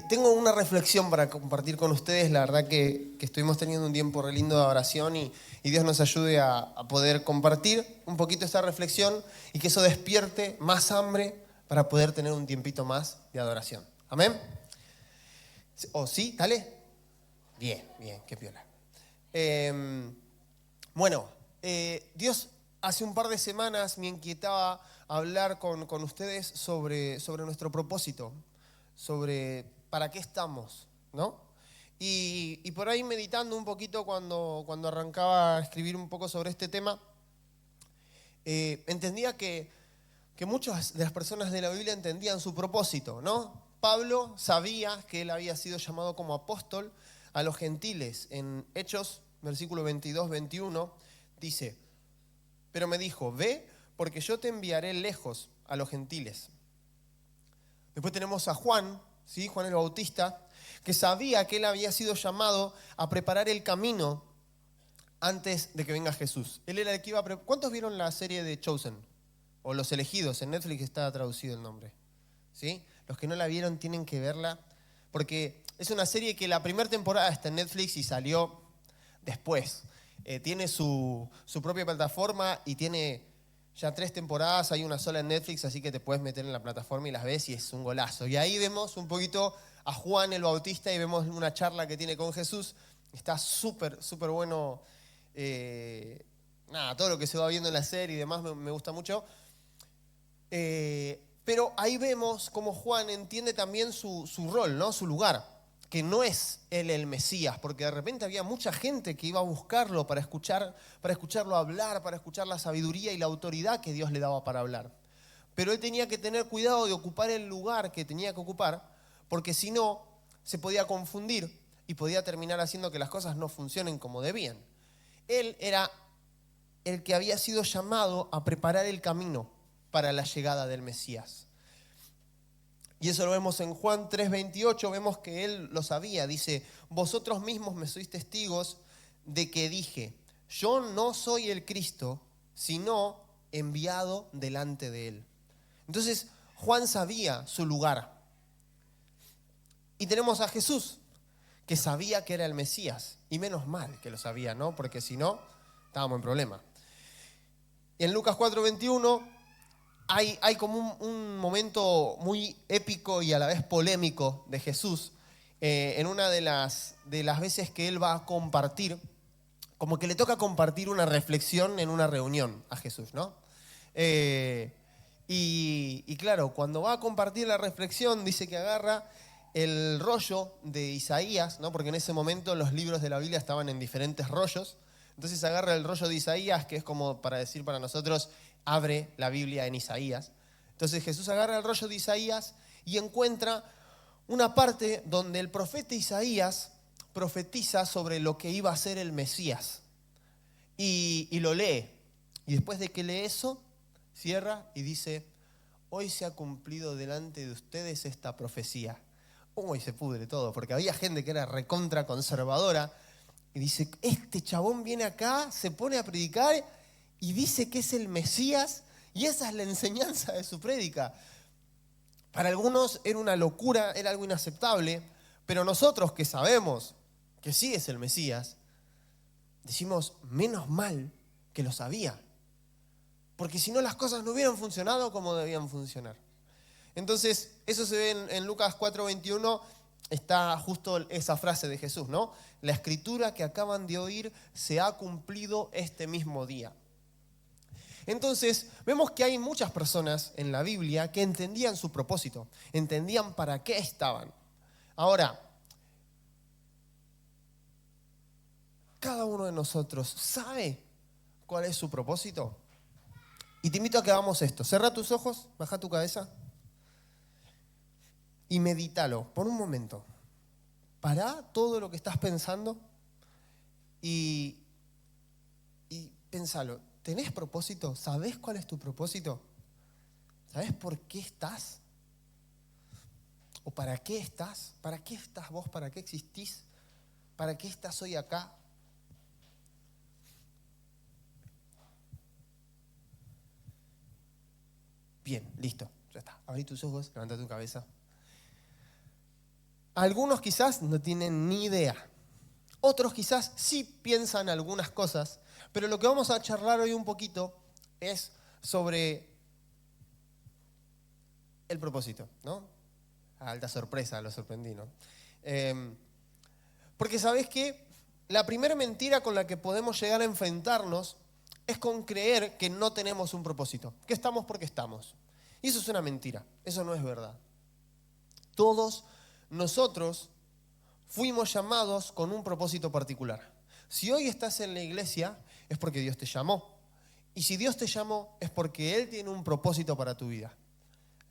Tengo una reflexión para compartir con ustedes. La verdad que estuvimos teniendo un tiempo re lindo de oración y Dios nos ayude a poder compartir un poquito esta reflexión y que eso despierte más hambre para poder tener un tiempito más de adoración. ¿Amén? ¿O sí? ¿Dale? Bien, bien, qué piola. Dios hace un par de semanas me inquietaba hablar con ustedes sobre nuestro propósito, sobre para qué estamos, ¿no? Y por ahí meditando un poquito cuando arrancaba a escribir un poco sobre este tema, entendía que muchas de las personas de la Biblia entendían su propósito, ¿no? Pablo sabía que él había sido llamado como apóstol a los gentiles. En Hechos, versículo 22-21, dice: pero me dijo, ve, porque yo te enviaré lejos a los gentiles. Después tenemos a Juan, ¿sí? Juan el Bautista, que sabía que él había sido llamado a preparar el camino antes de que venga Jesús. Él era el que iba a ¿Cuántos vieron la serie de Chosen? O Los Elegidos, en Netflix está traducido el nombre. ¿Sí? Los que no la vieron tienen que verla, porque es una serie que la primera temporada está en Netflix y salió después. Tiene su propia plataforma y tiene ya 3 temporadas, hay una sola en Netflix, así que te puedes meter en la plataforma y las ves y es un golazo. Y ahí vemos un poquito a Juan el Bautista y vemos una charla que tiene con Jesús. Está súper, súper bueno. Todo lo que se va viendo en la serie y demás me gusta mucho. Pero ahí vemos cómo Juan entiende también su rol, ¿no? Su lugar, que no es él el Mesías, porque de repente había mucha gente que iba a buscarlo para escucharlo hablar, para escuchar la sabiduría y la autoridad que Dios le daba para hablar. Pero él tenía que tener cuidado de ocupar el lugar que tenía que ocupar, porque si no, se podía confundir y podía terminar haciendo que las cosas no funcionen como debían. Él era el que había sido llamado a preparar el camino para la llegada del Mesías. Y eso lo vemos en Juan 3:28, vemos que él lo sabía. Dice: vosotros mismos me sois testigos de que dije, yo no soy el Cristo, sino enviado delante de él. Entonces, Juan sabía su lugar. Y tenemos a Jesús, que sabía que era el Mesías. Y menos mal que lo sabía, ¿no? Porque si no, estábamos en problema. Y en Lucas 4:21 hay como un momento muy épico y a la vez polémico de Jesús, en una de las veces que él va a compartir, como que le toca compartir una reflexión en una reunión a Jesús, ¿no? Y claro, cuando va a compartir la reflexión, dice que agarra el rollo de Isaías, ¿no? Porque en ese momento los libros de la Biblia estaban en diferentes rollos. Entonces agarra el rollo de Isaías, que es como para decir para nosotros, abre la Biblia en Isaías. Entonces Jesús agarra el rollo de Isaías y encuentra una parte donde el profeta Isaías profetiza sobre lo que iba a ser el Mesías. Y lo lee. Y después de que lee eso, cierra y dice: hoy se ha cumplido delante de ustedes esta profecía. Uy, se pudre todo, porque había gente que era recontra conservadora y dice: este chabón viene acá, se pone a predicar y dice que es el Mesías, y esa es la enseñanza de su prédica. Para algunos era una locura, era algo inaceptable, pero nosotros que sabemos que sí es el Mesías, decimos: menos mal que lo sabía, porque si no las cosas no hubieran funcionado como debían funcionar. Entonces, eso se ve en Lucas 4:21, está justo esa frase de Jesús, ¿no? La escritura que acaban de oír se ha cumplido este mismo día. Entonces, vemos que hay muchas personas en la Biblia que entendían su propósito, entendían para qué estaban. Ahora, cada uno de nosotros sabe cuál es su propósito. Y te invito a que hagamos esto. Cerra tus ojos, baja tu cabeza y medítalo por un momento. Pará todo lo que estás pensando y pensalo. ¿Tenés propósito? ¿Sabés cuál es tu propósito? ¿Sabés por qué estás? ¿O para qué estás? ¿Para qué estás vos? ¿Para qué existís? ¿Para qué estás hoy acá? Bien, listo, ya está. Abrí tus ojos, levanta tu cabeza. Algunos quizás no tienen ni idea. Otros quizás sí piensan algunas cosas, pero lo que vamos a charlar hoy un poquito es sobre el propósito, ¿no? Alta sorpresa, lo sorprendí, ¿no? Porque ¿sabés qué? La primera mentira con la que podemos llegar a enfrentarnos es con creer que no tenemos un propósito, que estamos porque estamos. Y eso es una mentira, eso no es verdad. Todos nosotros fuimos llamados con un propósito particular. Si hoy estás en la iglesia, es porque Dios te llamó. Y si Dios te llamó, es porque Él tiene un propósito para tu vida.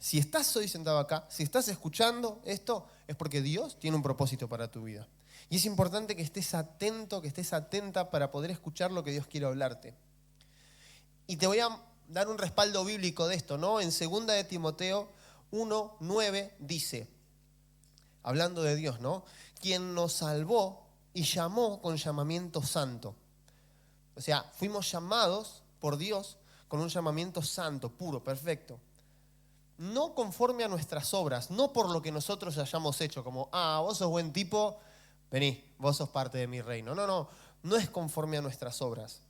Si estás hoy sentado acá, si estás escuchando esto, es porque Dios tiene un propósito para tu vida. Y es importante que estés atento, que estés atenta para poder escuchar lo que Dios quiere hablarte. Y te voy a dar un respaldo bíblico de esto, ¿no? En 2 de Timoteo 1:9 dice, hablando de Dios, ¿no? Quien nos salvó y llamó con llamamiento santo. O sea, fuimos llamados por Dios con un llamamiento santo, puro, perfecto. No conforme a nuestras obras, no por lo que nosotros hayamos hecho, como, vos sos buen tipo, vení, vos sos parte de mi reino. No es conforme a nuestras obras,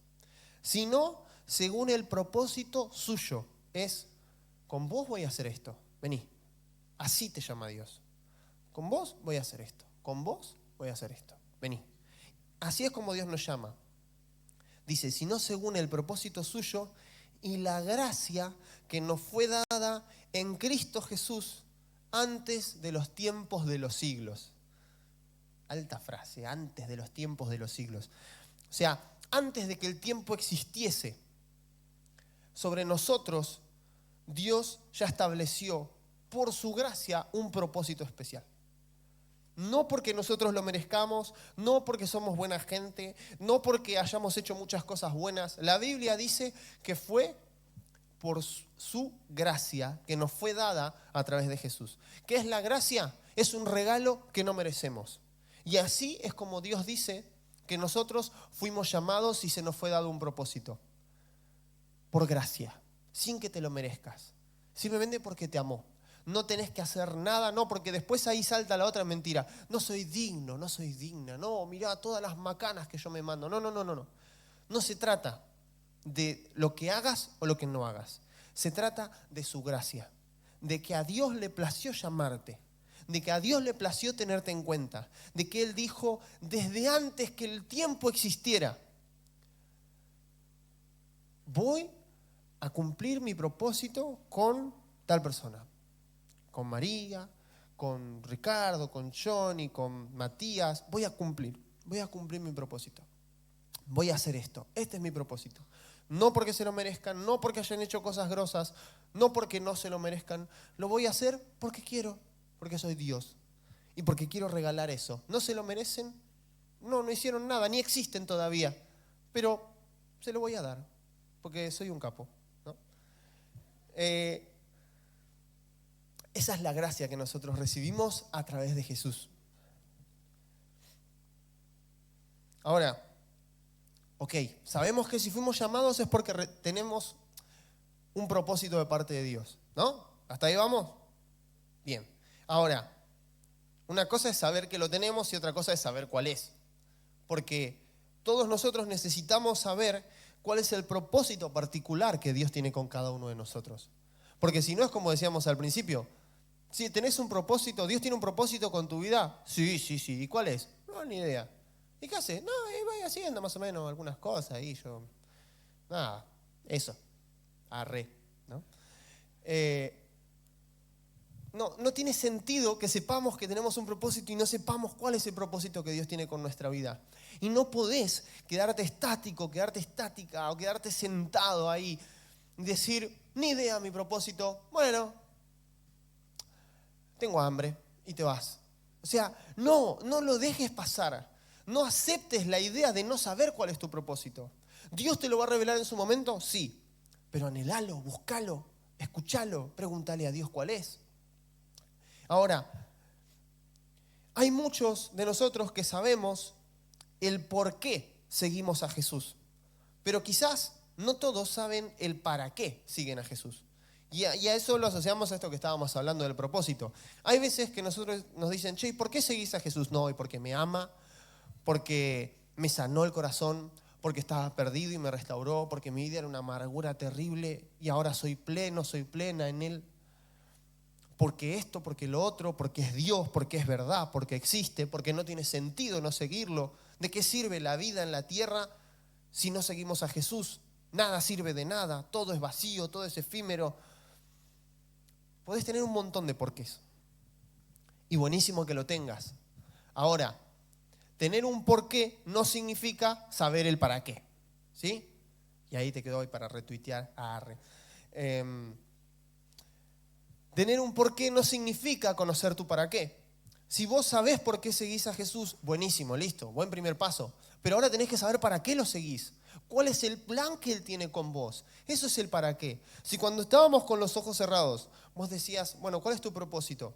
sino según el propósito suyo. Es, con vos voy a hacer esto, vení, así te llama Dios. Con vos voy a hacer esto, con vos voy a hacer esto, vení. Así es como Dios nos llama. Dice, sino según el propósito suyo y la gracia que nos fue dada en Cristo Jesús antes de los tiempos de los siglos. Alta frase, antes de los tiempos de los siglos. O sea, antes de que el tiempo existiese, sobre nosotros Dios ya estableció por su gracia un propósito especial. No porque nosotros lo merezcamos, no porque somos buena gente, no porque hayamos hecho muchas cosas buenas. La Biblia dice que fue por su gracia que nos fue dada a través de Jesús. ¿Qué es la gracia? Es un regalo que no merecemos. Y así es como Dios dice que nosotros fuimos llamados y se nos fue dado un propósito. Por gracia, sin que te lo merezcas. Simplemente porque te amó. No tenés que hacer nada, no, porque después ahí salta la otra mentira. No soy digno, no soy digna. No, mirá todas las macanas que yo me mando. No. No se trata de lo que hagas o lo que no hagas. Se trata de su gracia. De que a Dios le plació llamarte. De que a Dios le plació tenerte en cuenta. De que Él dijo desde antes que el tiempo existiera, voy a cumplir mi propósito con tal persona. Con María, con Ricardo, con Johnny, con Matías. Voy a cumplir mi propósito. Voy a hacer esto. Este es mi propósito. No porque se lo merezcan, no porque hayan hecho cosas grosas, no porque no se lo merezcan. Lo voy a hacer porque quiero, porque soy Dios. Y porque quiero regalar eso. ¿No se lo merecen? No hicieron nada, ni existen todavía. Pero se lo voy a dar, porque soy un capo, ¿no? Esa es la gracia que nosotros recibimos a través de Jesús. Ahora, sabemos que si fuimos llamados es porque tenemos un propósito de parte de Dios, ¿no? ¿Hasta ahí vamos? Bien. Ahora, una cosa es saber que lo tenemos y otra cosa es saber cuál es. Porque todos nosotros necesitamos saber cuál es el propósito particular que Dios tiene con cada uno de nosotros. Porque si no es como decíamos al principio, si tenés un propósito, ¿Dios tiene un propósito con tu vida? Sí. ¿Y cuál es? No, ni idea. ¿Y qué hace? No, voy haciendo más o menos algunas cosas y yo... Nada, eso. Arre, ¿no? No tiene sentido que sepamos que tenemos un propósito y no sepamos cuál es el propósito que Dios tiene con nuestra vida. Y no podés quedarte estático, quedarte estática o quedarte sentado ahí y decir, ni idea mi propósito, bueno, tengo hambre y te vas. O sea, no lo dejes pasar. No aceptes la idea de no saber cuál es tu propósito. ¿Dios te lo va a revelar en su momento? Sí. Pero anhelalo, buscalo, escuchalo, pregúntale a Dios cuál es. Ahora, hay muchos de nosotros que sabemos el por qué seguimos a Jesús. Pero quizás no todos saben el para qué siguen a Jesús. Y a eso lo asociamos a esto que estábamos hablando del propósito. Hay veces que nosotros nos dicen, che, ¿por qué seguís a Jesús? No, y porque me ama, porque me sanó el corazón, porque estaba perdido y me restauró, porque mi vida era una amargura terrible y ahora soy pleno, soy plena en Él. Porque esto, porque lo otro, porque es Dios, porque es verdad, porque existe, porque no tiene sentido no seguirlo. ¿De qué sirve la vida en la tierra si no seguimos a Jesús? Nada sirve de nada, todo es vacío, todo es efímero. Podés tener un montón de porqués. Y buenísimo que lo tengas. Ahora, tener un porqué no significa saber el para qué. ¿Sí? Y ahí te quedo hoy para retuitear. Tener un porqué no significa conocer tu para qué. Si vos sabés por qué seguís a Jesús, buenísimo, listo, buen primer paso. Pero ahora tenés que saber para qué lo seguís. ¿Cuál es el plan que Él tiene con vos? Eso es el para qué. Si cuando estábamos con los ojos cerrados, vos decías, bueno, ¿cuál es tu propósito?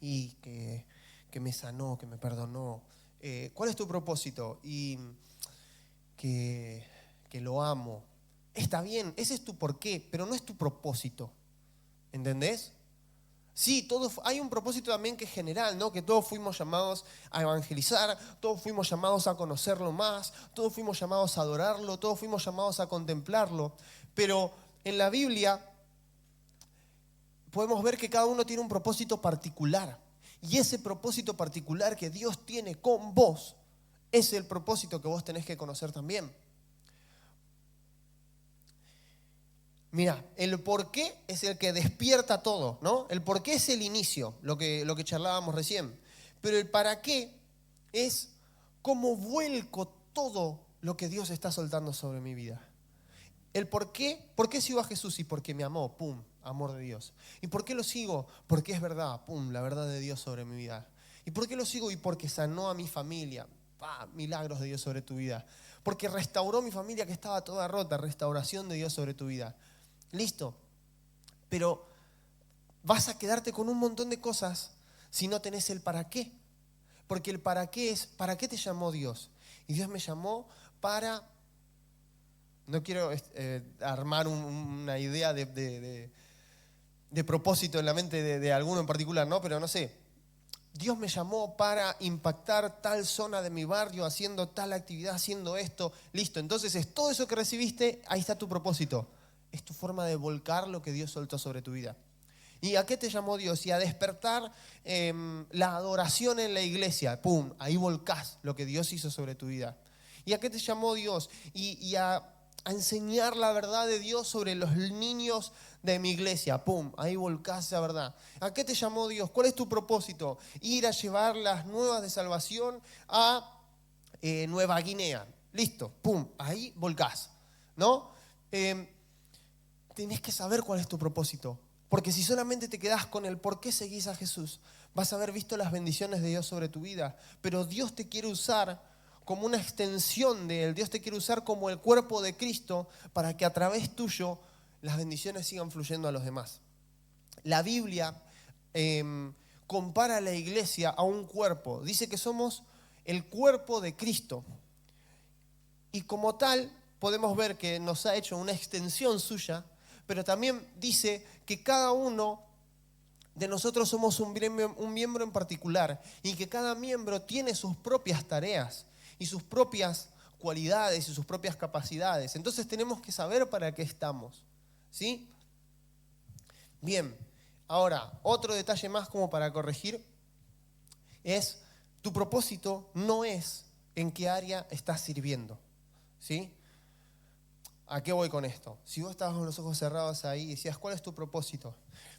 Y que me sanó, que me perdonó. ¿Cuál es tu propósito? Y que lo amo. Está bien, ese es tu porqué, pero no es tu propósito. ¿Entendés? Sí, hay un propósito también que es general, ¿no? Que todos fuimos llamados a evangelizar, todos fuimos llamados a conocerlo más, todos fuimos llamados a adorarlo, todos fuimos llamados a contemplarlo. Pero en la Biblia podemos ver que cada uno tiene un propósito particular. Y ese propósito particular que Dios tiene con vos es el propósito que vos tenés que conocer también. Mira, el porqué es el que despierta todo, ¿no? El porqué es el inicio, lo que charlábamos recién. Pero el para qué es cómo vuelco todo lo que Dios está soltando sobre mi vida. El por qué sigo a Jesús y porque me amó, pum, amor de Dios. ¿Y por qué lo sigo? Porque es verdad, pum, la verdad de Dios sobre mi vida. ¿Y por qué lo sigo? Y porque sanó a mi familia, milagros de Dios sobre tu vida. Porque restauró mi familia que estaba toda rota, restauración de Dios sobre tu vida. Listo, pero vas a quedarte con un montón de cosas si no tenés el para qué. Porque el para qué es, ¿para qué te llamó Dios? Y Dios me llamó para, no quiero armar una idea de propósito en la mente de alguno en particular, ¿no? Pero no sé, Dios me llamó para impactar tal zona de mi barrio, haciendo tal actividad, haciendo esto, listo. Entonces es todo eso que recibiste, ahí está tu propósito. Es tu forma de volcar lo que Dios soltó sobre tu vida. ¿Y a qué te llamó Dios? Y a despertar la adoración en la iglesia. ¡Pum! Ahí volcás lo que Dios hizo sobre tu vida. ¿Y a qué te llamó Dios? Y a enseñar la verdad de Dios sobre los niños de mi iglesia. ¡Pum! Ahí volcás esa verdad. ¿A qué te llamó Dios? ¿Cuál es tu propósito? Ir a llevar las nuevas de salvación a Nueva Guinea. Listo. ¡Pum! Ahí volcás. ¿No? Tenés que saber cuál es tu propósito. Porque si solamente te quedás con el por qué seguís a Jesús, vas a haber visto las bendiciones de Dios sobre tu vida. Pero Dios te quiere usar como una extensión de Él. Dios te quiere usar como el cuerpo de Cristo para que a través tuyo las bendiciones sigan fluyendo a los demás. La Biblia compara a la iglesia a un cuerpo. Dice que somos el cuerpo de Cristo. Y como tal, podemos ver que nos ha hecho una extensión suya, pero también dice que cada uno de nosotros somos un miembro en particular y que cada miembro tiene sus propias tareas y sus propias cualidades y sus propias capacidades. Entonces tenemos que saber para qué estamos, ¿sí? Bien, ahora, otro detalle más como para corregir es tu propósito no es en qué área estás sirviendo, ¿sí? ¿A qué voy con esto? Si vos estabas con los ojos cerrados ahí y decías, ¿cuál es tu propósito?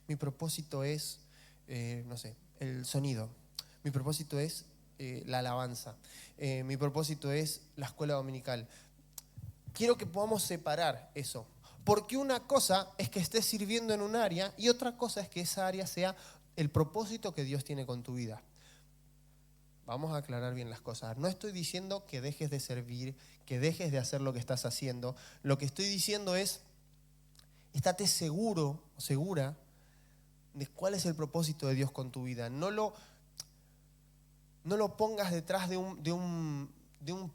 Mi propósito es, no sé, el sonido. Mi propósito es la alabanza. Mi propósito es la escuela dominical. Quiero que podamos separar eso. Porque una cosa es que estés sirviendo en un área y otra cosa es que esa área sea el propósito que Dios tiene con tu vida. Vamos a aclarar bien las cosas. No estoy diciendo que dejes de servir, que dejes de hacer lo que estás haciendo. Lo que estoy diciendo es, estate seguro o segura de cuál es el propósito de Dios con tu vida. No lo pongas detrás de un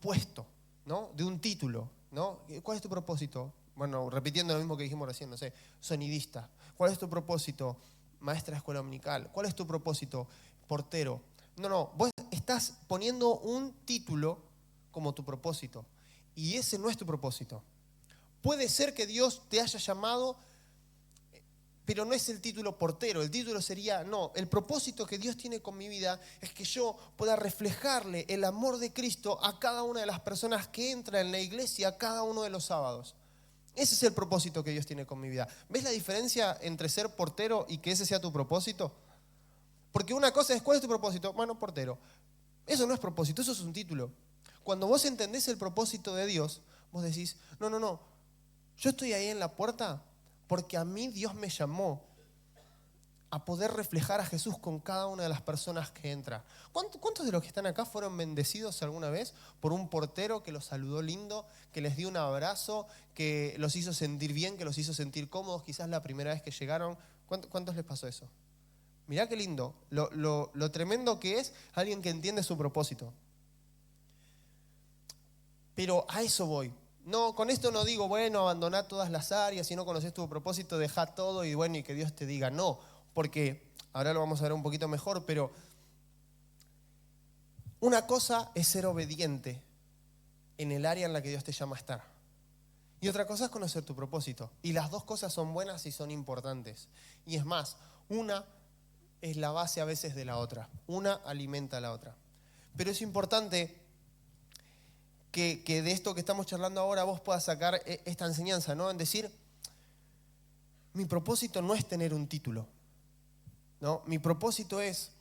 puesto, ¿no? De un título, ¿no? ¿Cuál es tu propósito? bueno, repitiendo lo mismo que dijimos recién, no sé, sonidista. ¿Cuál es tu propósito? Maestra de escuela dominical. ¿Cuál es tu propósito? Portero. No, vos estás poniendo un título como tu propósito y ese no es tu propósito. Puede ser que Dios te haya llamado, pero no es el título portero. El título sería, no, el propósito que Dios tiene con mi vida es que yo pueda reflejarle el amor de Cristo a cada una de las personas que entran en la iglesia cada uno de los sábados. Ese es el propósito que Dios tiene con mi vida. ¿Ves la diferencia entre ser portero y que ese sea tu propósito? Porque una cosa es, ¿cuál es tu propósito? Bueno, portero. Eso no es propósito, eso es un título. Cuando vos entendés el propósito de Dios, vos decís, no, yo estoy ahí en la puerta porque a mí Dios me llamó a poder reflejar a Jesús con cada una de las personas que entra. ¿Cuántos de los que están acá fueron bendecidos alguna vez por un portero que los saludó lindo, que les dio un abrazo, que los hizo sentir bien, que los hizo sentir cómodos, quizás la primera vez que llegaron? ¿Cuántos les pasó eso? Mirá qué lindo, lo tremendo que es alguien que entiende su propósito. Pero a eso voy. No, con esto no digo, bueno, abandoná todas las áreas, si no conoces tu propósito, dejá todo y bueno, y que Dios te diga. No, porque ahora lo vamos a ver un poquito mejor, pero una cosa es ser obediente en el área en la que Dios te llama a estar. Y otra cosa es conocer tu propósito. Y las dos cosas son buenas y son importantes. Y es más, una es la base a veces de la otra. Una alimenta a la otra. Pero es importante que de esto que estamos charlando ahora vos puedas sacar esta enseñanza, ¿no? En decir, mi propósito no es tener un título, ¿no? Mi propósito es,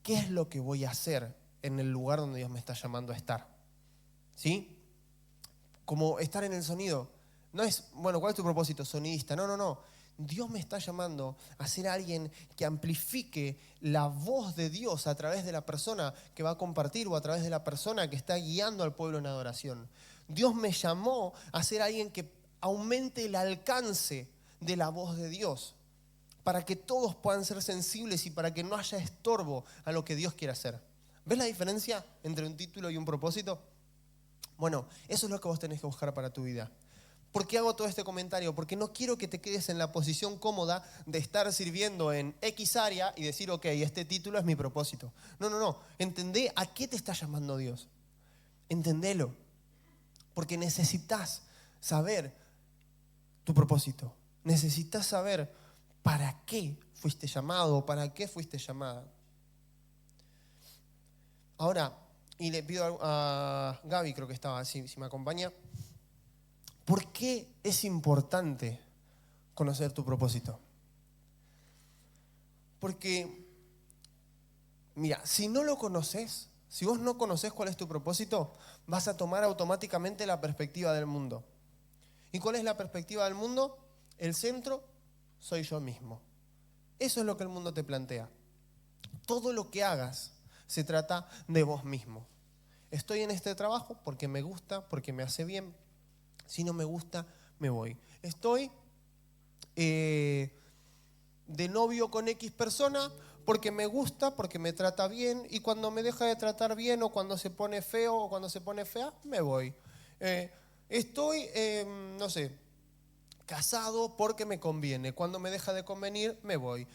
¿qué es lo que voy a hacer en el lugar donde Dios me está llamando a estar? ¿Sí? Como estar en el sonido. No es, bueno, ¿cuál es tu propósito? Sonidista. No. Dios me está llamando a ser alguien que amplifique la voz de Dios a través de la persona que va a compartir o a través de la persona que está guiando al pueblo en adoración. Dios me llamó a ser alguien que aumente el alcance de la voz de Dios para que todos puedan ser sensibles y para que no haya estorbo a lo que Dios quiere hacer. ¿Ves la diferencia entre un título y un propósito? Bueno, eso es lo que vos tenés que buscar para tu vida. ¿Por qué hago todo este comentario? Porque no quiero que te quedes en la posición cómoda de estar sirviendo en X área y decir, ok, este título es mi propósito. No. Entendé a qué te está llamando Dios. Entendelo. Porque necesitas saber tu propósito. Necesitas saber para qué fuiste llamado, para qué fuiste llamada. Ahora, y le pido a Gaby, creo que estaba, si me acompaña. ¿Por qué es importante conocer tu propósito? Porque, mira, si no lo conoces, si vos no conocés cuál es tu propósito, vas a tomar automáticamente la perspectiva del mundo. ¿Y cuál es la perspectiva del mundo? El centro soy yo mismo. Eso es lo que el mundo te plantea. Todo lo que hagas se trata de vos mismo. Estoy en este trabajo porque me gusta, porque me hace bien. Si no me gusta, me voy. Estoy de novio con X persona porque me gusta, porque me trata bien, y cuando me deja de tratar bien o cuando se pone feo o cuando se pone fea, me voy. Estoy, no sé, casado porque me conviene. Cuando me deja de convenir, me voy.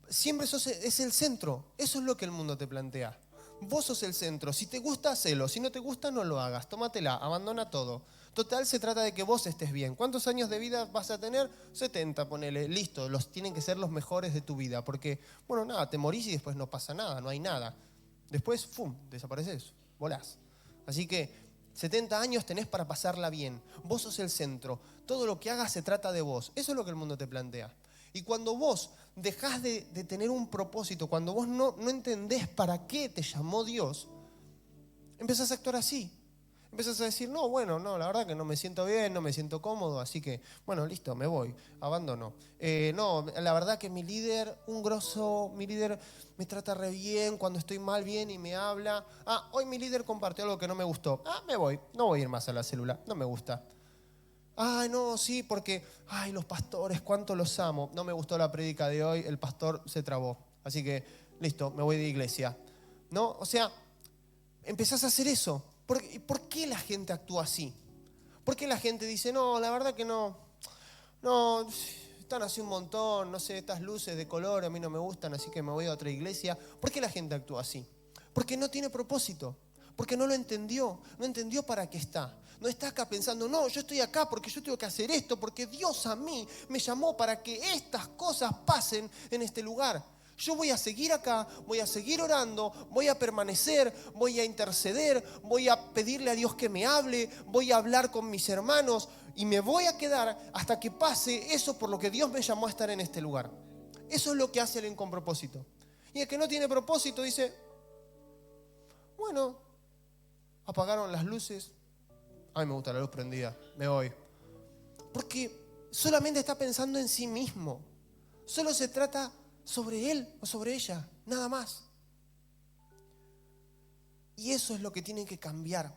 Siempre eso es el centro. Eso es lo que el mundo te plantea. Vos sos el centro. Si te gusta, hacelo. Si no te gusta, no lo hagas. Tómatela, abandona todo. Total, se trata de que vos estés bien. ¿Cuántos años de vida vas a tener? 70, ponele. Listo, tienen que ser los mejores de tu vida. Porque, bueno, nada, te morís y después no pasa nada, no hay nada. Después, ¡fum!, desapareces, volás. Así que 70 años tenés para pasarla bien. Vos sos el centro. Todo lo que hagas se trata de vos. Eso es lo que el mundo te plantea. Y cuando vos dejás de tener un propósito, cuando vos no entendés para qué te llamó Dios, empezás a actuar así. Empezás a decir, no, la verdad que no me siento bien, no me siento cómodo, así que, bueno, listo, me voy, abandono. No, la verdad que mi líder me trata re bien, cuando estoy mal bien y me habla. Hoy mi líder compartió algo que no me gustó. Me voy, no voy a ir más a la célula, no me gusta. No, sí, porque, los pastores, cuánto los amo. No me gustó la prédica de hoy, el pastor se trabó. Así que, listo, me voy de iglesia. ¿No? O sea, empezás a hacer eso. ¿Por qué la gente actúa así? ¿Por qué la gente dice, no, la verdad que no, están así un montón, no sé, estas luces de color a mí no me gustan, así que me voy a otra iglesia? ¿Por qué la gente actúa así? Porque no tiene propósito, porque no lo entendió, no entendió para qué está. No está acá pensando, no, yo estoy acá porque yo tengo que hacer esto, porque Dios a mí me llamó para que estas cosas pasen en este lugar. Yo voy a seguir acá, voy a seguir orando, voy a permanecer, voy a interceder, voy a pedirle a Dios que me hable, voy a hablar con mis hermanos y me voy a quedar hasta que pase eso por lo que Dios me llamó a estar en este lugar. Eso es lo que hace alguien con propósito. Y el que no tiene propósito dice, bueno, apagaron las luces, a mí me gusta la luz prendida, me voy. Porque solamente está pensando en sí mismo. Solo se trata sobre él o sobre ella, nada más. Y eso es lo que tiene que cambiar.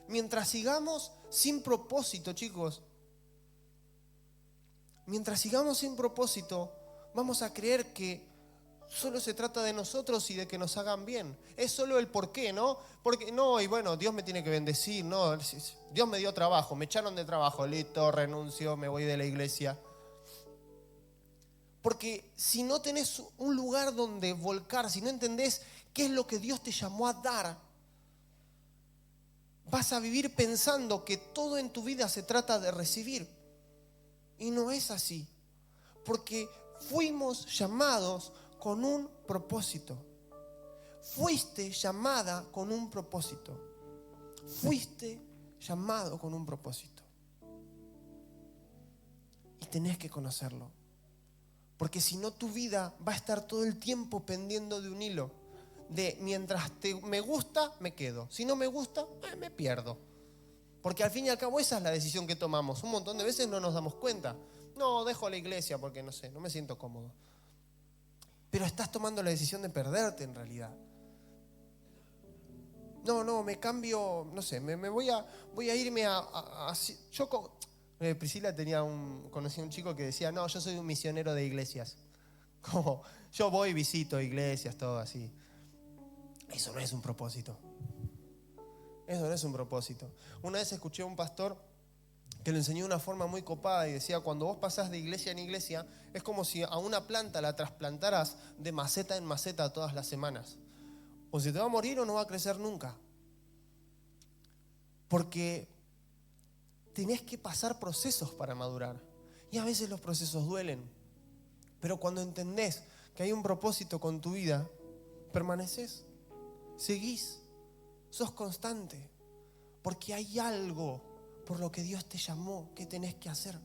Mientras sigamos sin propósito, chicos, mientras sigamos sin propósito, vamos a creer que solo se trata de nosotros y de que nos hagan bien. Es solo el por qué, ¿no? Porque no, y bueno, Dios me tiene que bendecir, no, Dios me dio trabajo, me echaron de trabajo, listo, renuncio, me voy de la iglesia. Porque si no tenés un lugar donde volcar, si no entendés qué es lo que Dios te llamó a dar, vas a vivir pensando que todo en tu vida se trata de recibir. Y no es así. Porque fuimos llamados con un propósito. Fuiste llamada con un propósito. Fuiste llamado con un propósito. Y tenés que conocerlo. Porque si no, tu vida va a estar todo el tiempo pendiendo de un hilo. De mientras me gusta, me quedo. Si no me gusta, me pierdo. Porque al fin y al cabo esa es la decisión que tomamos. Un montón de veces no nos damos cuenta. No, dejo la iglesia porque no sé, no me siento cómodo. Pero estás tomando la decisión de perderte en realidad. No, me cambio, no sé, me voy a irme a Priscila conocía un chico que decía, no, yo soy un misionero de iglesias. Como, yo voy y visito iglesias, todo así. Eso no es un propósito. Eso no es un propósito. Una vez escuché a un pastor que lo enseñó de una forma muy copada y decía, cuando vos pasás de iglesia en iglesia, es como si a una planta la trasplantaras de maceta en maceta todas las semanas. O se te va a morir o no va a crecer nunca. Porque tenés que pasar procesos para madurar. Y a veces los procesos duelen. Pero cuando entendés que hay un propósito con tu vida, permaneces, seguís, sos constante. Porque hay algo por lo que Dios te llamó que tenés que hacer.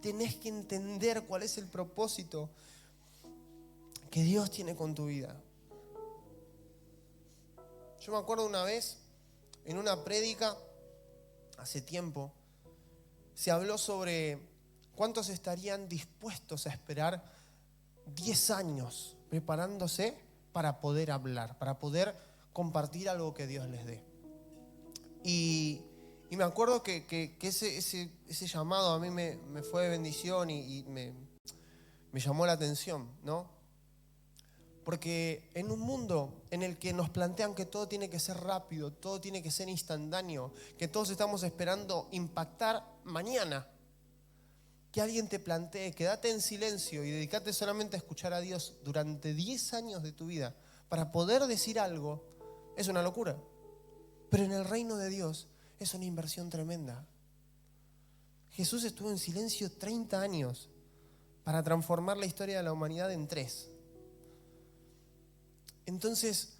Tenés que entender cuál es el propósito que Dios tiene con tu vida. Yo me acuerdo una vez, en una prédica, hace tiempo, se habló sobre cuántos estarían dispuestos a esperar 10 años preparándose para poder hablar, para poder compartir algo que Dios les dé. Y me acuerdo que ese llamado a mí me fue de bendición y me llamó la atención, ¿no? Porque en un mundo en el que nos plantean que todo tiene que ser rápido, todo tiene que ser instantáneo, que todos estamos esperando impactar mañana, que alguien te plantee, quédate en silencio y dedícate solamente a escuchar a Dios durante 10 años de tu vida para poder decir algo, es una locura. Pero en el reino de Dios es una inversión tremenda. Jesús estuvo en silencio 30 años para transformar la historia de la humanidad en 3. Entonces,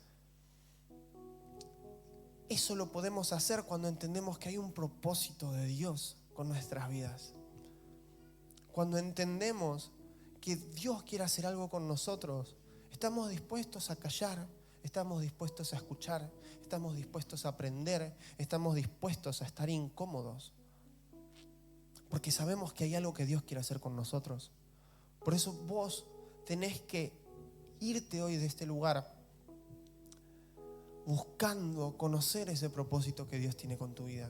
eso lo podemos hacer cuando entendemos que hay un propósito de Dios con nuestras vidas. Cuando entendemos que Dios quiere hacer algo con nosotros, estamos dispuestos a callar, estamos dispuestos a escuchar, estamos dispuestos a aprender, estamos dispuestos a estar incómodos. Porque sabemos que hay algo que Dios quiere hacer con nosotros. Por eso vos tenés que irte hoy de este lugar buscando conocer ese propósito que Dios tiene con tu vida.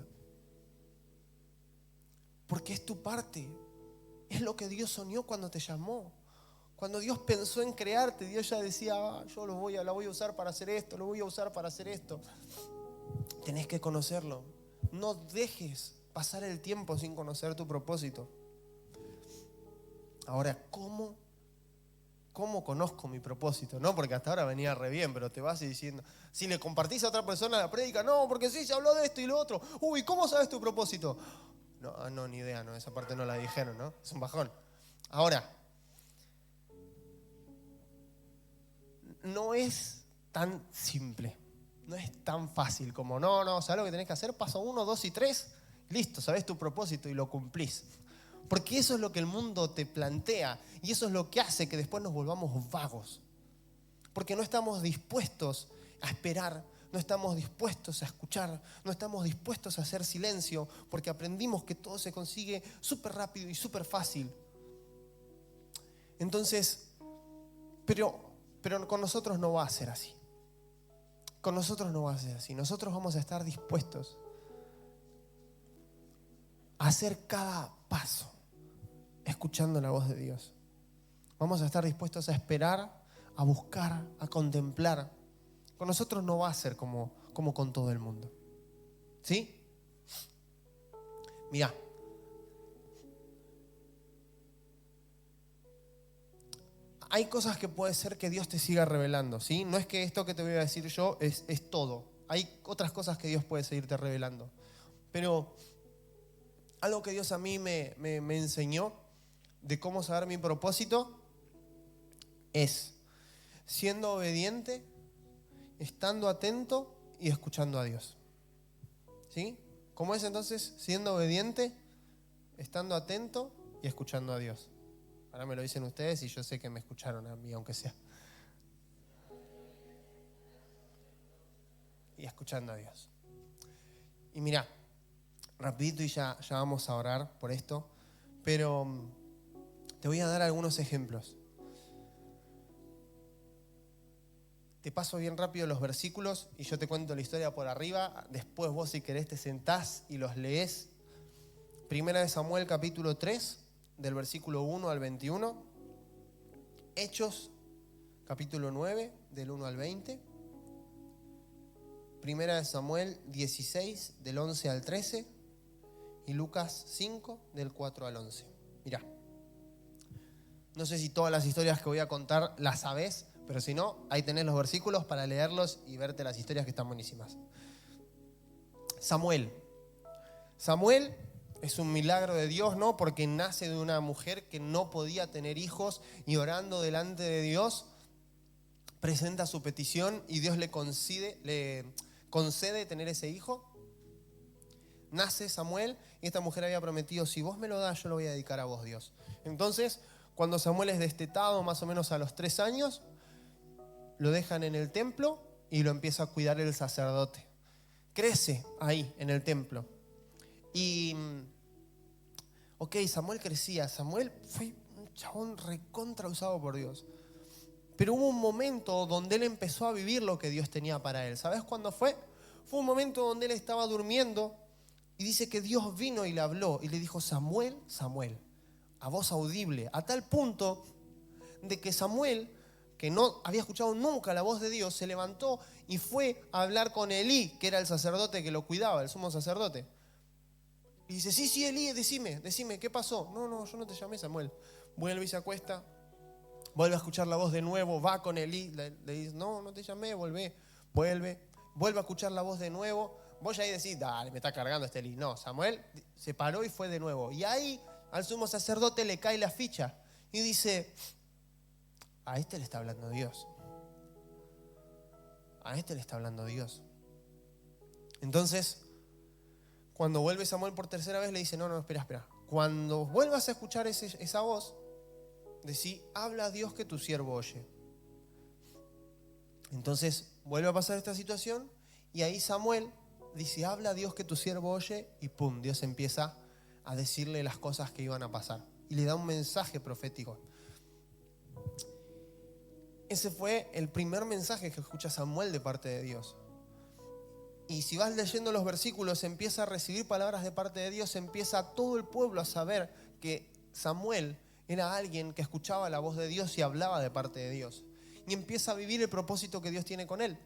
Porque es tu parte. Es lo que Dios soñó cuando te llamó. Cuando Dios pensó en crearte, Dios ya decía, yo la voy a usar para hacer esto, lo voy a usar para hacer esto. Tenés que conocerlo. No dejes pasar el tiempo sin conocer tu propósito. Ahora, ¿cómo conozco mi propósito? No, porque hasta ahora venía re bien, pero te vas diciendo, si le compartís a otra persona la prédica, no, porque sí, se habló de esto y lo otro. Uy, ¿cómo sabes tu propósito? No, ni idea, no, esa parte no la dijeron, ¿no? Es un bajón. Ahora, no es tan simple, no es tan fácil como, ¿sabes lo que tenés que hacer? Paso 1, 2 y 3, listo, sabés tu propósito y lo cumplís. Porque eso es lo que el mundo te plantea y eso es lo que hace que después nos volvamos vagos. Porque no estamos dispuestos a esperar, no estamos dispuestos a escuchar, no estamos dispuestos a hacer silencio, porque aprendimos que todo se consigue súper rápido y súper fácil. Entonces, pero con nosotros no va a ser así. Con nosotros no va a ser así. Nosotros vamos a estar dispuestos a hacer cada paso escuchando la voz de Dios. Vamos a estar dispuestos a esperar, a buscar, a contemplar. Con nosotros no va a ser como con todo el mundo. ¿Sí? Mirá. Hay cosas que puede ser que Dios te siga revelando, ¿sí? No es que esto que te voy a decir yo es todo. Hay otras cosas que Dios puede seguirte revelando. Pero algo que Dios a mí me enseñó de cómo saber mi propósito es siendo obediente, estando atento y escuchando a Dios. ¿Sí? ¿Cómo es entonces? Siendo obediente, estando atento y escuchando a Dios. Ahora me lo dicen ustedes y yo sé que me escucharon a mí, aunque sea. Y escuchando a Dios. Y mirá, rapidito y ya vamos a orar por esto, pero te voy a dar algunos ejemplos. Te paso bien rápido los versículos y yo te cuento la historia por arriba. Después vos, si querés, te sentás y los leés. Primera de Samuel, capítulo 3, del versículo 1 al 21. Hechos, capítulo 9, del 1 al 20. Primera de Samuel 16, del 11 al 13. Y Lucas 5, del 4 al 11. Mirá. No sé si todas las historias que voy a contar las sabés, pero si no, ahí tenés los versículos para leerlos y verte las historias que están buenísimas. Samuel es un milagro de Dios, ¿no? Porque nace de una mujer que no podía tener hijos y orando delante de Dios presenta su petición y Dios le concede tener ese hijo. Nace Samuel y esta mujer había prometido, si vos me lo das, yo lo voy a dedicar a vos, Dios. Entonces, cuando Samuel es destetado, más o menos a los 3 años, lo dejan en el templo y lo empieza a cuidar el sacerdote. Crece ahí, en el templo. Y, Samuel crecía. Samuel fue un chabón recontra usado por Dios. Pero hubo un momento donde él empezó a vivir lo que Dios tenía para él. ¿Sabes cuándo fue? Fue un momento donde él estaba durmiendo y dice que Dios vino y le habló y le dijo, Samuel, Samuel, a voz audible, a tal punto de que Samuel, que no había escuchado nunca la voz de Dios, se levantó y fue a hablar con Elí, que era el sacerdote que lo cuidaba, el sumo sacerdote. Y dice, sí, Elí, decime, ¿qué pasó? No, yo no te llamé, Samuel. Vuelve y se acuesta, vuelve a escuchar la voz de nuevo, va con Elí, le dice, no te llamé, vuelve a escuchar la voz de nuevo. Vos ya ahí decís, dale, me está cargando este Elí. No, Samuel se paró y fue de nuevo. Y ahí al sumo sacerdote le cae la ficha y dice, a este le está hablando Dios. A este le está hablando Dios. Entonces, cuando vuelve Samuel por tercera vez, le dice, no, espera. Cuando vuelvas a escuchar esa voz, decí, habla Dios que tu siervo oye. Entonces, vuelve a pasar esta situación y ahí Samuel dice, habla Dios que tu siervo oye, y pum, Dios empieza a decirle las cosas que iban a pasar. Y le da un mensaje profético. Ese fue el primer mensaje que escucha Samuel de parte de Dios. Y si vas leyendo los versículos, empieza a recibir palabras de parte de Dios, empieza todo el pueblo a saber que Samuel era alguien que escuchaba la voz de Dios y hablaba de parte de Dios. Y empieza a vivir el propósito que Dios tiene con él.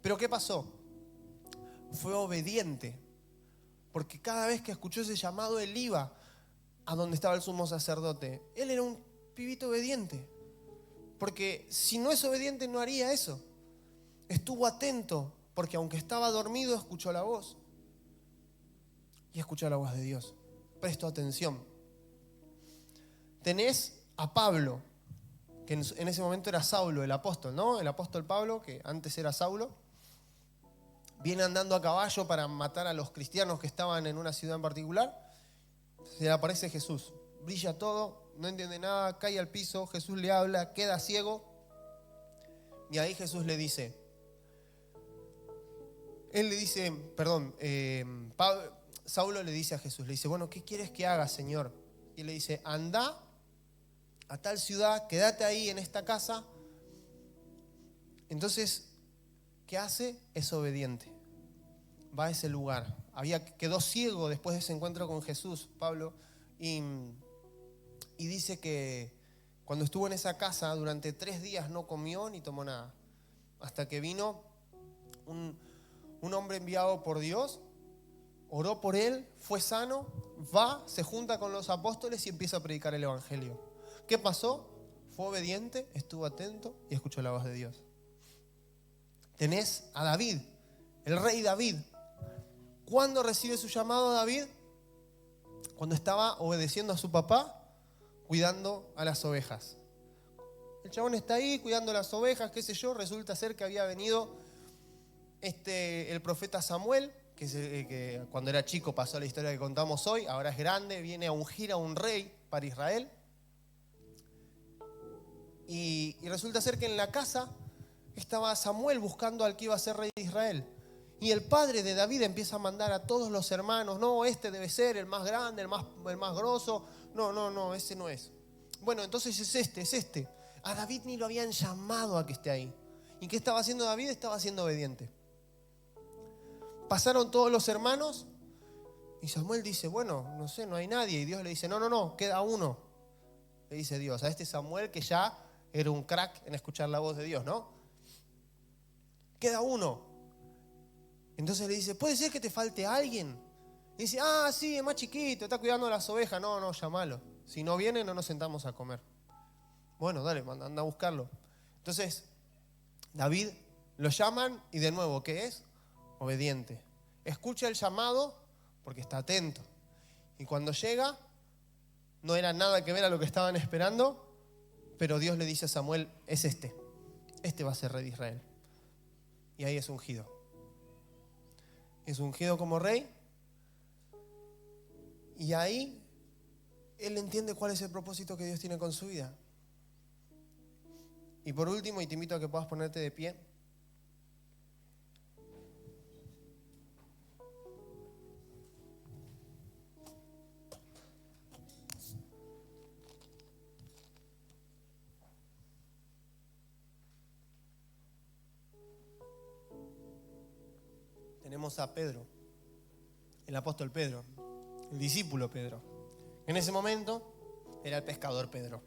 Pero ¿qué pasó? fue obediente. Porque cada vez que escuchó ese llamado, él iba a donde estaba el sumo sacerdote. Él era un pibito obediente. Porque si no es obediente, no haría eso. Estuvo atento, porque aunque estaba dormido, escuchó la voz. Y escuchó la voz de Dios. Prestó atención. Tenés a Pablo, que en ese momento era Saulo, el apóstol, ¿no? El apóstol Pablo, que antes era Saulo. Viene andando a caballo para matar a los cristianos que estaban en una ciudad en particular. Se le aparece Jesús. Brilla todo, no entiende nada, cae al piso. Jesús le habla, queda ciego. Y ahí Jesús le dice... Saulo le dice a Jesús, le dice, bueno, ¿qué quieres que haga, Señor? Y le dice, anda a tal ciudad, quédate ahí en esta casa. Entonces, ¿qué hace? Es obediente. Va a ese lugar. Quedó ciego después de ese encuentro con Jesús, Pablo, y dice que cuando estuvo en esa casa durante 3 días no comió ni tomó nada. Hasta que vino un hombre enviado por Dios, oró por él, fue sano, va, se junta con los apóstoles y empieza a predicar el evangelio. ¿Qué pasó? Fue obediente, estuvo atento y escuchó la voz de Dios. Tenés a David, el rey David. ¿Cuándo recibe su llamado David? Cuando estaba obedeciendo a su papá, cuidando a las ovejas. El chabón está ahí cuidando las ovejas, qué sé yo. Resulta ser que había venido el profeta Samuel, que cuando era chico pasó la historia que contamos hoy, ahora es grande, viene a ungir a un rey para Israel. Y resulta ser que en la casa estaba Samuel buscando al que iba a ser rey de Israel. Y el padre de David empieza a mandar a todos los hermanos, no, este debe ser el más grande, el más grosso. No, ese no es. Bueno, entonces es este. A David ni lo habían llamado a que esté ahí. ¿Y qué estaba haciendo David? Estaba siendo obediente. Pasaron todos los hermanos y Samuel dice, bueno, no sé, no hay nadie. Y Dios le dice, no, queda uno. Le dice Dios a este Samuel, que ya era un crack en escuchar la voz de Dios, ¿no? Queda uno. Entonces le dice, ¿puede ser que te falte alguien? Y dice, sí, es más chiquito, está cuidando las ovejas. No, llámalo. Si no viene, no nos sentamos a comer. Bueno, dale, anda a buscarlo. Entonces, David lo llaman y de nuevo, ¿qué es? Obediente. Escucha el llamado porque está atento. Y cuando llega, no era nada que ver a lo que estaban esperando, pero Dios le dice a Samuel, es este va a ser rey de Israel. Y ahí es ungido. Es ungido como rey. Y ahí él entiende cuál es el propósito que Dios tiene con su vida. Y por último, y te invito a que puedas ponerte de pie. Tenemos a Pedro, el apóstol Pedro, el discípulo Pedro. En ese momento era el pescador Pedro.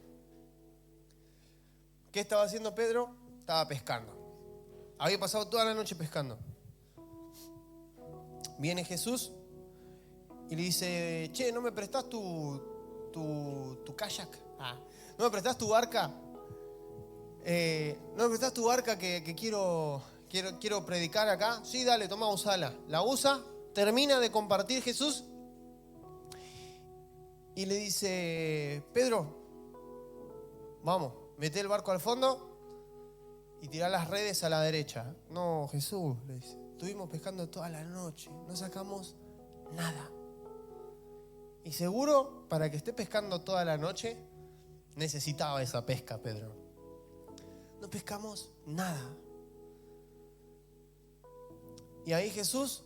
¿Qué estaba haciendo Pedro? Estaba pescando. Había pasado toda la noche pescando. Viene Jesús y le dice, che, ¿no me prestás tu kayak? ¿No me prestás tu barca? ¿No me prestás tu barca que quiero predicar acá? Sí, dale, toma, usala. La usa, termina de compartir Jesús y le dice, Pedro, vamos, mete el barco al fondo y tirá las redes a la derecha. No, Jesús, le dice, estuvimos pescando toda la noche, no sacamos nada. Y seguro, para que esté pescando toda la noche, necesitaba esa pesca, Pedro. No pescamos nada. Y ahí Jesús,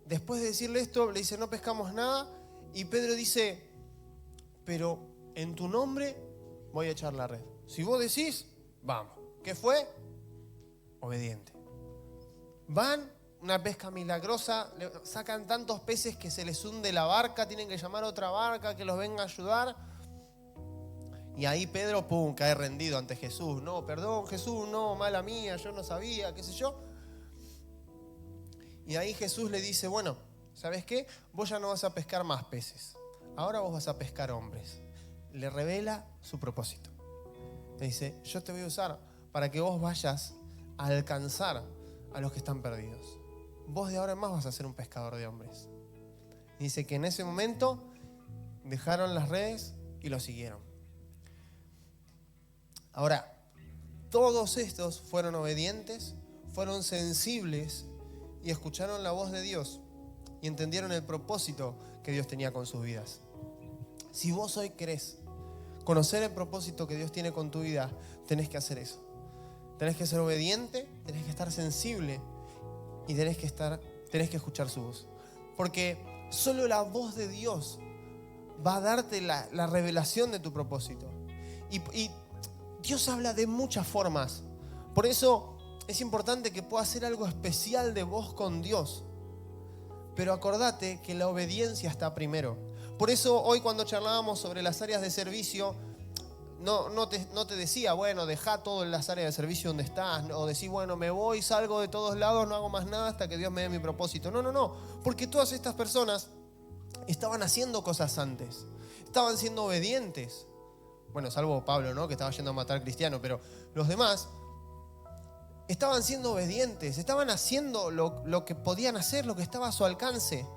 después de decirle esto, le dice, no pescamos nada. Y Pedro dice, pero en tu nombre voy a echar la red. Si vos decís, vamos. ¿Qué fue? Obediente. Van, una pesca milagrosa, sacan tantos peces que se les hunde la barca, tienen que llamar a otra barca que los venga a ayudar. Y ahí Pedro, pum, cae rendido ante Jesús. No, perdón Jesús, no, mala mía, yo no sabía, qué sé yo. Y ahí Jesús le dice, bueno, ¿sabes qué? Vos ya no vas a pescar más peces. Ahora vos vas a pescar hombres. Le revela su propósito. Le dice, yo te voy a usar para que vos vayas a alcanzar a los que están perdidos. Vos de ahora en más vas a ser un pescador de hombres. Dice que en ese momento dejaron las redes y lo siguieron. Ahora, todos estos fueron obedientes, fueron sensibles y escucharon la voz de Dios y entendieron el propósito que Dios tenía con sus vidas. Si vos hoy querés conocer el propósito que Dios tiene con tu vida, tenés que hacer eso. Tenés que ser obediente, tenés que estar sensible y tenés que escuchar su voz. Porque solo la voz de Dios va a darte la revelación de tu propósito. Y Dios habla de muchas formas. Por eso es importante que puedas hacer algo especial de vos con Dios. Pero acordate que la obediencia está primero. Por eso hoy cuando charlábamos sobre las áreas de servicio, no te decía, bueno, dejá todo en las áreas de servicio donde estás. O decís, bueno, me voy, salgo de todos lados, no hago más nada hasta que Dios me dé mi propósito. No. Porque todas estas personas estaban haciendo cosas antes. Estaban siendo obedientes. Bueno, salvo Pablo, ¿no? Que estaba yendo a matar cristianos. Pero los demás estaban siendo obedientes. Estaban haciendo lo que podían hacer, lo que estaba a su alcance.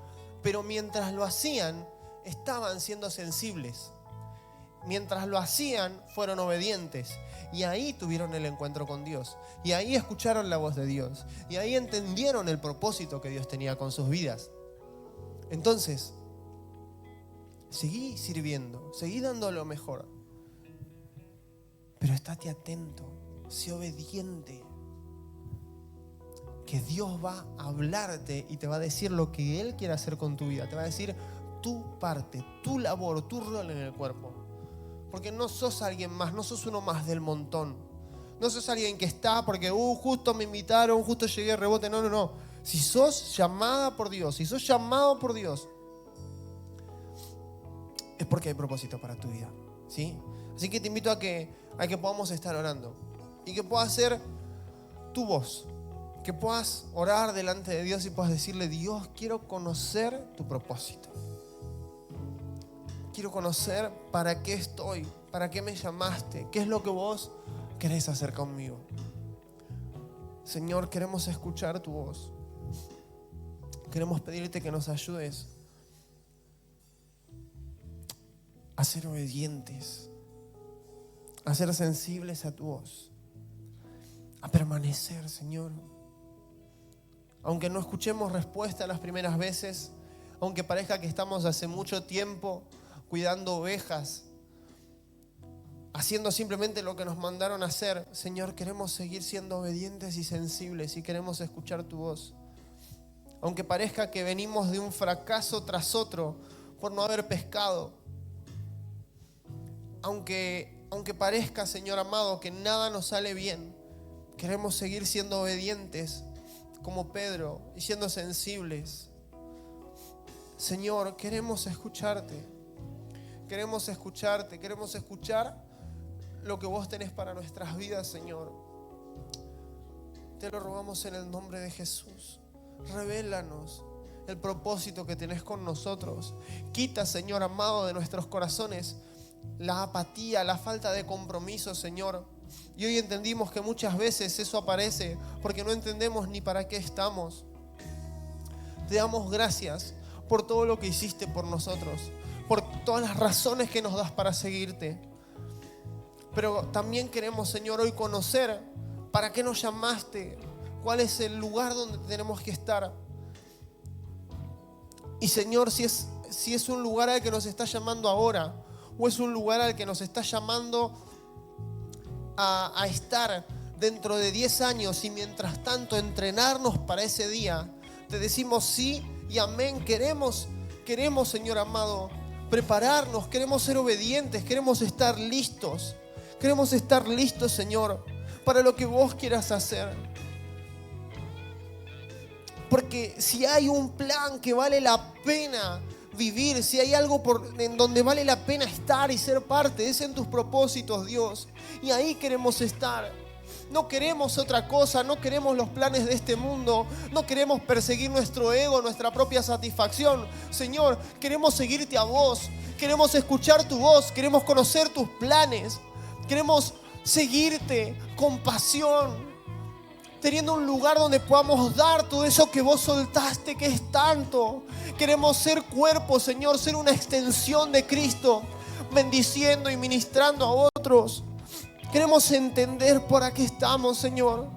Pero mientras lo hacían, estaban siendo sensibles. Mientras lo hacían, fueron obedientes. Y ahí tuvieron el encuentro con Dios. Y ahí escucharon la voz de Dios. Y ahí entendieron el propósito que Dios tenía con sus vidas. Entonces, seguí sirviendo, seguí dando lo mejor. Pero estate atento, sé obediente. Que Dios va a hablarte y te va a decir lo que Él quiere hacer con tu vida. Te va a decir tu parte, tu labor, tu rol en el cuerpo. Porque no sos alguien más, no sos uno más del montón. No sos alguien que está porque justo me invitaron, justo llegué, rebote. No. Si sos llamada por Dios, si sos llamado por Dios, es porque hay propósito para tu vida, ¿sí? Así que te invito a que podamos estar orando y que puedas ser tu voz, que puedas orar delante de Dios y puedas decirle, Dios, quiero conocer tu propósito. Quiero conocer para qué estoy, para qué me llamaste, qué es lo que vos querés hacer conmigo. Señor, queremos escuchar tu voz. Queremos pedirte que nos ayudes a ser obedientes, a ser sensibles a tu voz, a permanecer, Señor. Aunque no escuchemos respuesta las primeras veces, aunque parezca que estamos hace mucho tiempo cuidando ovejas, haciendo simplemente lo que nos mandaron a hacer, Señor, queremos seguir siendo obedientes y sensibles y queremos escuchar tu voz. Aunque parezca que venimos de un fracaso tras otro por no haber pescado, aunque parezca, Señor amado, que nada nos sale bien, queremos seguir siendo obedientes como Pedro y siendo sensibles. Señor, queremos escucharte. Queremos escuchar lo que vos tenés para nuestras vidas, Señor. Te lo rogamos en el nombre de Jesús. Revélanos el propósito que tenés con nosotros. Quita, Señor amado, de nuestros corazones la apatía, la falta de compromiso, Señor. Y hoy entendimos que muchas veces eso aparece porque no entendemos ni para qué estamos. Te damos gracias por todo lo que hiciste por nosotros, por todas las razones que nos das para seguirte. Pero también queremos, Señor, hoy conocer para qué nos llamaste, cuál es el lugar donde tenemos que estar. Y Señor, si es un lugar al que nos está llamando ahora, o es un lugar al que nos está llamando a estar dentro de 10 años y mientras tanto entrenarnos para ese día, te decimos sí y amén. Queremos, Señor amado, prepararnos, queremos ser obedientes, queremos estar listos. Queremos estar listos, Señor, para lo que vos quieras hacer. Porque si hay un plan que vale la pena vivir, si hay algo en donde vale la pena estar y ser parte, es en tus propósitos, Dios. Y ahí queremos estar. No queremos otra cosa, no queremos los planes de este mundo, no queremos perseguir nuestro ego, nuestra propia satisfacción. Señor, queremos seguirte a vos, queremos escuchar tu voz, queremos conocer tus planes, queremos seguirte con pasión, teniendo un lugar donde podamos dar todo eso que vos soltaste, que es tanto. Queremos ser cuerpo, Señor, ser una extensión de Cristo, bendiciendo y ministrando a otros. Queremos entender por qué estamos, Señor,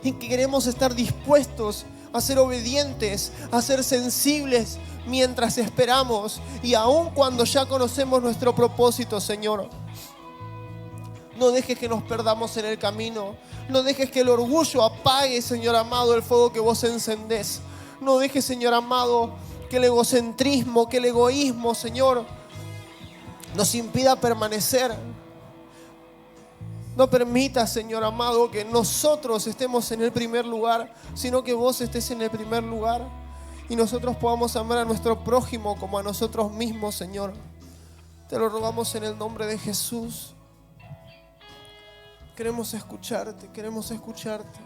y que queremos estar dispuestos a ser obedientes, a ser sensibles mientras esperamos y aun cuando ya conocemos nuestro propósito, Señor. No dejes que nos perdamos en el camino. No dejes que el orgullo apague, Señor amado, el fuego que vos encendés. No dejes, Señor amado, que el egocentrismo, que el egoísmo, Señor, nos impida permanecer. No permitas, Señor amado, que nosotros estemos en el primer lugar, sino que vos estés en el primer lugar y nosotros podamos amar a nuestro prójimo como a nosotros mismos, Señor. Te lo rogamos en el nombre de Jesús. Queremos escucharte, queremos escucharte.